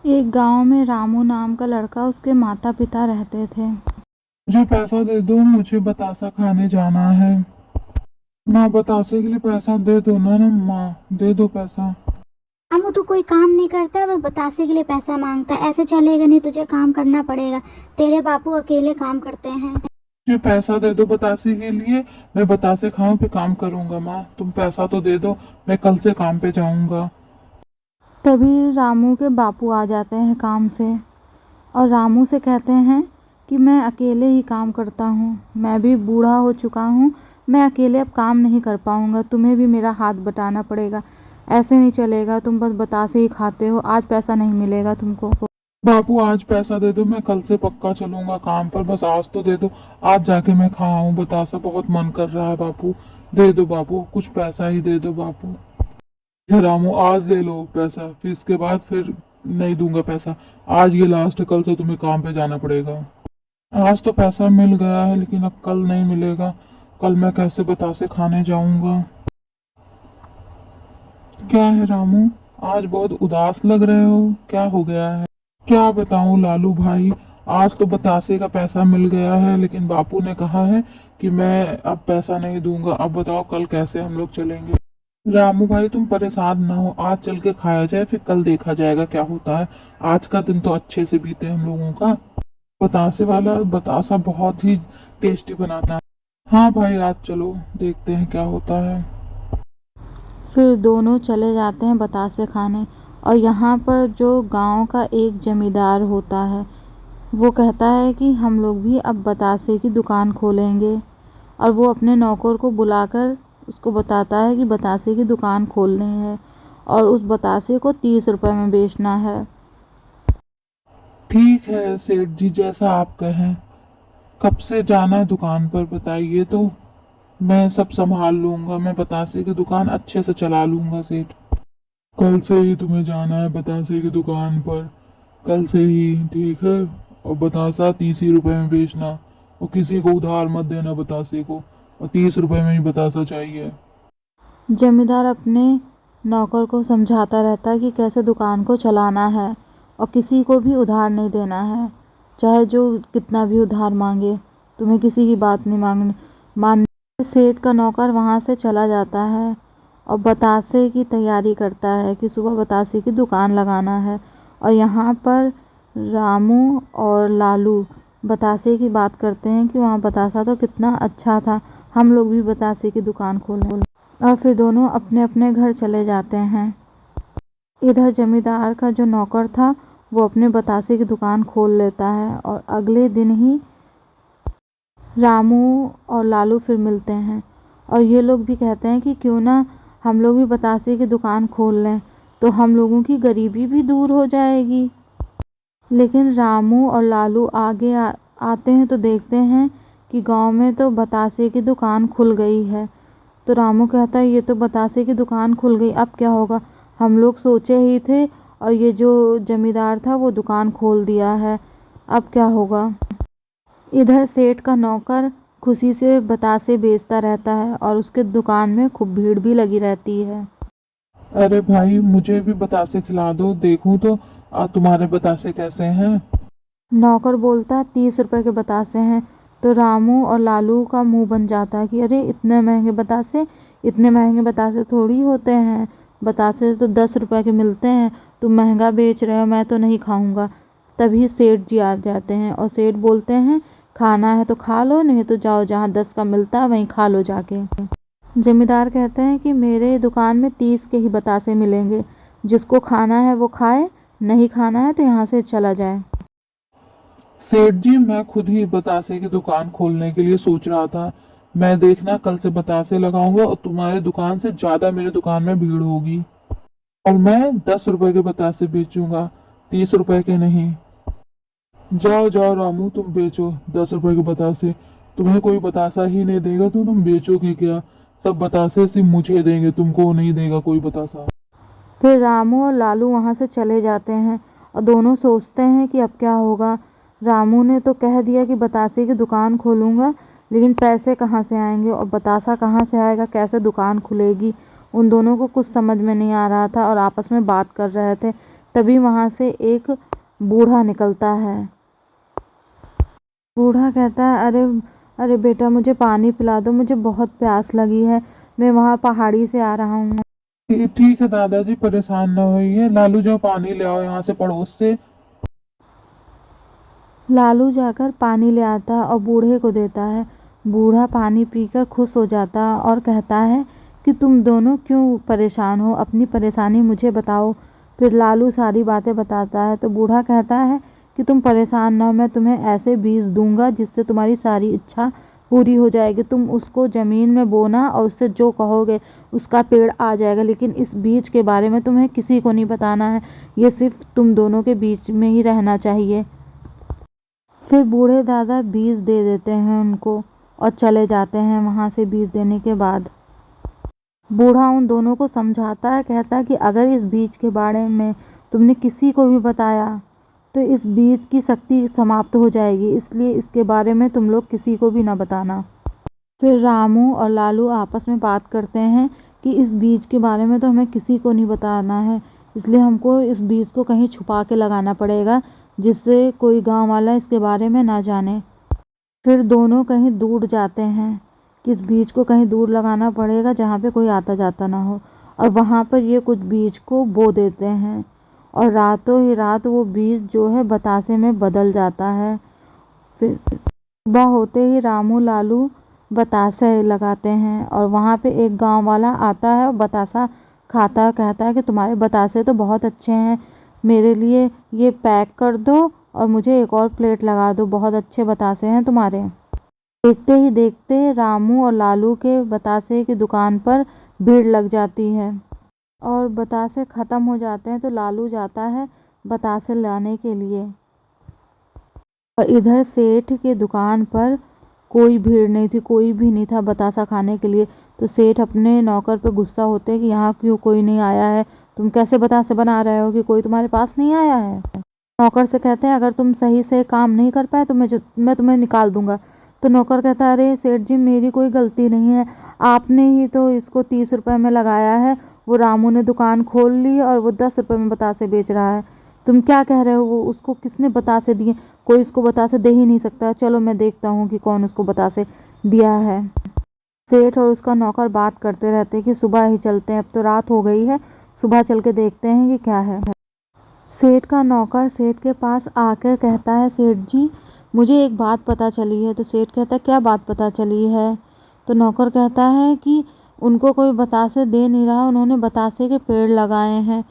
एक गांव में रामू नाम का लड़का उसके माता पिता रहते थे। मुझे पैसा दे दो, मुझे बतासा खाने जाना है। माँ, बतासे के लिए पैसा दे दो ना माँ, दे दो पैसा। रामू तू कोई काम नहीं करता है, बस बतासे के लिए पैसा मांगता है। ऐसे चलेगा नहीं, तुझे काम करना पड़ेगा। तेरे बापू अकेले काम करते हैं। मुझे पैसा दे दो बतासे के लिए, मैं बतासे खाऊं फिर काम करूंगा। माँ, तुम पैसा तो दे दो, मैं कल से काम पे जाऊंगा। तभी रामू के बापू आ जाते हैं काम से और रामू से कहते हैं कि मैं अकेले ही काम करता हूँ, मैं भी बूढ़ा हो चुका हूँ, मैं अकेले अब काम नहीं कर पाऊँगा, तुम्हें भी मेरा हाथ बटाना पड़ेगा। ऐसे नहीं चलेगा, तुम बस बतासे ही खाते हो, आज पैसा नहीं मिलेगा तुमको। बापू, आज पैसा दे दो, मैं कल से पक्का चलूंगा काम पर, बस आज तो दे दो। आज जाके मैं खाऊं, बतासा बहुत मन कर रहा है। बापू दे दो, बापू कुछ पैसा ही दे दो बापू। हे रामू, आज ले लो पैसा, फिर इसके बाद फिर नहीं दूंगा पैसा। आज ये लास्ट, कल से तुम्हें काम पे जाना पड़ेगा। आज तो पैसा मिल गया है लेकिन अब कल नहीं मिलेगा। कल मैं कैसे बतासे खाने जाऊंगा। क्या है रामू, आज बहुत उदास लग रहे हो, क्या हो गया है? क्या बताऊं लालू भाई, आज तो बतासे का पैसा मिल गया है लेकिन बापू ने कहा है कि मैं अब पैसा नहीं दूंगा। अब बताओ कल कैसे हम लोग चलेंगे। रामू भाई, तुम परेशान ना हो, आज चल के खाया जाए, फिर कल देखा जाएगा क्या होता है। आज का दिन तो अच्छे से बीते हम लोगों का। बतासे वाला बतासा बहुत ही टेस्टी बनाता है। हाँ भाई, आज चलो देखते हैं क्या होता है। फिर दोनों चले जाते हैं बतासे खाने और यहाँ पर जो गांव का एक जमींदार होता है वो कहता है कि हम लोग भी अब बतासे की दुकान खोलेंगे और वो अपने नौकर को बुलाकर उसको बताता है कि बतासे की दुकान खोलनी है और उस बतासे को 30 रुपए में बेचना है। ठीक है सेठ जी, जैसा आप कहें। कब से जाना है दुकान पर बताइए तो, मैं सब संभाल लूंगा। मैं बतासे की दुकान अच्छे से चला लूंगा सेठ। कल से ही तुम्हें जाना है बतासे की दुकान पर, कल से ही, ठीक है। और बतासा 30 ही रुपए में बेचना, और किसी को उधार मत देना बतासे को, और 30 रुपए में ही बतासा चाहिए। जमींदार अपने नौकर को समझाता रहता है कि कैसे दुकान को चलाना है और किसी को भी उधार नहीं देना है, चाहे जो कितना भी उधार मांगे, तुम्हें किसी की बात नहीं माननी। सेठ का नौकर वहाँ से चला जाता है और बतासे की तैयारी करता है कि सुबह बतासे की दुकान लगाना है। और यहाँ पर रामू और लालू बतासे की बात करते हैं कि वहाँ बतासा तो कितना अच्छा था, हम लोग भी बतासे की दुकान खोलें। और फिर दोनों अपने अपने घर चले जाते हैं। इधर जमींदार का जो नौकर था वो अपने बतासे की दुकान खोल लेता है और अगले दिन ही रामू और लालू फिर मिलते हैं और ये लोग भी कहते हैं कि क्यों ना हम लोग भी बतासे की दुकान खोल लें, तो हम लोगों की गरीबी भी दूर हो जाएगी। लेकिन रामू और लालू आगे आते हैं तो देखते हैं कि गांव में तो बतासे की दुकान खुल गई है। तो रामू कहता है ये तो बतासे की दुकान खुल गई, अब क्या होगा, हम लोग सोचे ही थे और ये जो जमींदार था वो दुकान खोल दिया है, अब क्या होगा। इधर सेठ का नौकर खुशी से बतासे बेचता रहता है और उसके दुकान में खूब भीड़ भी लगी रहती है। अरे भाई, मुझे भी बतासे खिला दो, देखूं तो तुम्हारे बतासे कैसे हैं। नौकर बोलता है 30 रुपए के बतासे हैं। तो रामू और लालू का मुंह बन जाता है कि अरे इतने महंगे बतासे, इतने महंगे बतासे थोड़ी होते हैं, बतासे तो 10 रुपए के मिलते हैं, तुम महंगा बेच रहे हो, मैं तो नहीं खाऊंगा। तभी सेठ जी आ जाते हैं और सेठ बोलते हैं खाना है तो खा लो, नहीं तो जाओ जहाँ 10 का मिलता है वहीं खा लो जाके। जमींदार कहते हैं कि मेरे दुकान में 30 के ही बतासे मिलेंगे, जिसको खाना है वो खाए, नहीं खाना है तो यहाँ से चला जाए। सेठ जी, मैं खुद ही बतासे की दुकान खोलने के लिए सोच रहा था। मैं देखना कल से बतासे लगाऊंगा और तुम्हारे दुकान से ज्यादा मेरे दुकान में भीड़ होगी, और मैं 10 रुपए के बतासे बेचूंगा, 30 रुपए के नहीं। जाओ जाओ रामू, तुम बेचो 10 रुपए के बतासे। तुम्हें कोई बतासा ही नहीं देगा तो तुम बेचोगे क्या? सब बतासे सिर्फ मुझे देंगे, तुमको नहीं देगा कोई बतासा। फिर रामू और लालू वहाँ से चले जाते हैं और दोनों सोचते हैं कि अब क्या होगा। रामू ने तो कह दिया कि बतासे की दुकान खोलूँगा, लेकिन पैसे कहाँ से आएंगे और बतासा कहाँ से आएगा, कैसे दुकान खुलेगी। उन दोनों को कुछ समझ में नहीं आ रहा था और आपस में बात कर रहे थे। तभी वहाँ से एक बूढ़ा निकलता है। बूढ़ा कहता है, अरे अरे बेटा, मुझे पानी पिला दो, मुझे बहुत प्यास लगी है, मैं वहाँ पहाड़ी से आ रहा हूँ। ठीक है दादाजी, परेशान ना होइए। लालू जाओ पानी ले आओ यहाँ से पड़ोस से। लालू जाकर पानी ले आता है और बूढ़े को देता है। बूढ़ा पानी पीकर खुश हो जाता है और कहता है कि तुम दोनों क्यों परेशान हो, अपनी परेशानी मुझे बताओ। फिर लालू सारी बातें बताता है तो बूढ़ा कहता है कि तुम परेशान ना हो, मैं तुम्हें ऐसे बीज दूंगा जिससे तुम्हारी सारी इच्छा पूरी हो जाएगी। तुम उसको ज़मीन में बोना और उससे जो कहोगे उसका पेड़ आ जाएगा, लेकिन इस बीज के बारे में तुम्हें किसी को नहीं बताना है, ये सिर्फ तुम दोनों के बीच में ही रहना चाहिए। फिर बूढ़े दादा बीज दे देते हैं उनको और चले जाते हैं वहाँ से। बीज देने के बाद बूढ़ा उन दोनों को समझाता है, कहता है कि अगर इस बीज के बारे में तुमने किसी को भी बताया तो इस बीज की शक्ति समाप्त हो जाएगी, इसलिए इसके बारे में तुम लोग किसी को भी ना बताना। फिर रामू और लालू आपस में बात करते हैं कि इस बीज के बारे में तो हमें किसी को नहीं बताना है, इसलिए हमको इस बीज को कहीं छुपा के लगाना पड़ेगा जिससे कोई गांव वाला इसके बारे में ना जाने। फिर दोनों कहीं दूर जाते हैं कि इस बीज को कहीं दूर लगाना पड़ेगा जहाँ पे कोई आता जाता ना हो, और वहाँ पर ये कुछ बीज को बो देते हैं और रातों ही रात वो बीज जो है बतासे में बदल जाता है। फिर सुबह होते ही रामू लालू बतासे लगाते हैं और वहाँ पे एक गांव वाला आता है और बतासा खाता है, कहता है कि तुम्हारे बतासे तो बहुत अच्छे हैं, मेरे लिए ये पैक कर दो और मुझे एक और प्लेट लगा दो, बहुत अच्छे बतासे हैं तुम्हारे। देखते ही देखते रामू और लालू के बतासे की दुकान पर भीड़ लग जाती है और बतासे ख़त्म हो जाते हैं तो लालू जाता है बतासे लाने के लिए। और इधर सेठ के दुकान पर कोई भीड़ नहीं थी, कोई भी नहीं था बतासा खाने के लिए। तो सेठ अपने नौकर पे गुस्सा होते हैं कि यहाँ क्यों कोई नहीं आया है, तुम कैसे बतासे बना रहे हो कि कोई तुम्हारे पास नहीं आया है। नौकर से कहते हैं, अगर तुम सही से काम नहीं कर पाए तो मैं तुम्हें निकाल दूंगा। तो नौकर कहता है, अरे सेठ जी, मेरी कोई गलती नहीं है, आपने ही तो इसको 30 रुपए में लगाया है, वो रामू ने दुकान खोल ली और वो 10 रुपए में बतासे बेच रहा है, तुम क्या कह रहे हो, वो उसको किसने बतासे दिए, कोई इसको बतासे दे ही नहीं सकता, चलो मैं देखता हूँ कि कौन उसको बतासे दिया है। सेठ और उसका नौकर बात करते रहते हैं कि सुबह ही चलते हैं, अब तो रात हो गई है, सुबह चल के देखते हैं कि क्या है। सेठ का नौकर सेठ के पास आकर कहता है, सेठ जी, मुझे एक बात पता चली है। तो सेठ कहता है, क्या बात पता चली है। तो नौकर कहता है कि उनको कोई बतासे दे नहीं रहा, उन्होंने बतासे के पेड़ लगाए हैं।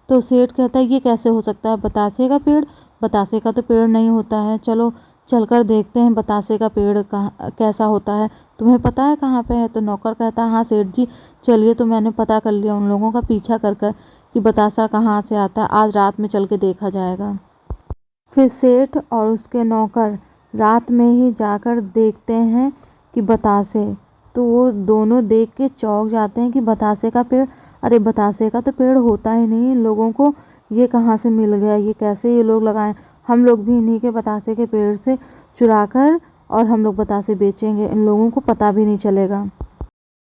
तो सेठ कहता है, ये कैसे हो सकता है, बतासे का पेड़, बतासे का तो पेड़ नहीं होता है, चलो चलकर देखते हैं बतासे का पेड़ कहाँ कैसा होता है, तुम्हें पता है कहाँ पे है। तो नौकर कहता है, हाँ सेठ जी, चलिए, तो मैंने पता कर लिया उन लोगों का पीछा कर कर कि बतासा कहाँ से आता है, आज रात में चल के देखा जाएगा। फिर सेठ और उसके नौकर रात में ही जाकर देखते हैं कि बतासे, तो वो दोनों देख के चौंक जाते हैं कि बतासे का पेड़, अरे बतासे का तो पेड़ होता ही नहीं, इन लोगों को ये कहाँ से मिल गया, ये कैसे ये लोग लगाएं, हम लोग भी इन्हीं के बतासे के पेड़ से चुरा कर और हम लोग बतासे बेचेंगे, इन लोगों को पता भी नहीं चलेगा।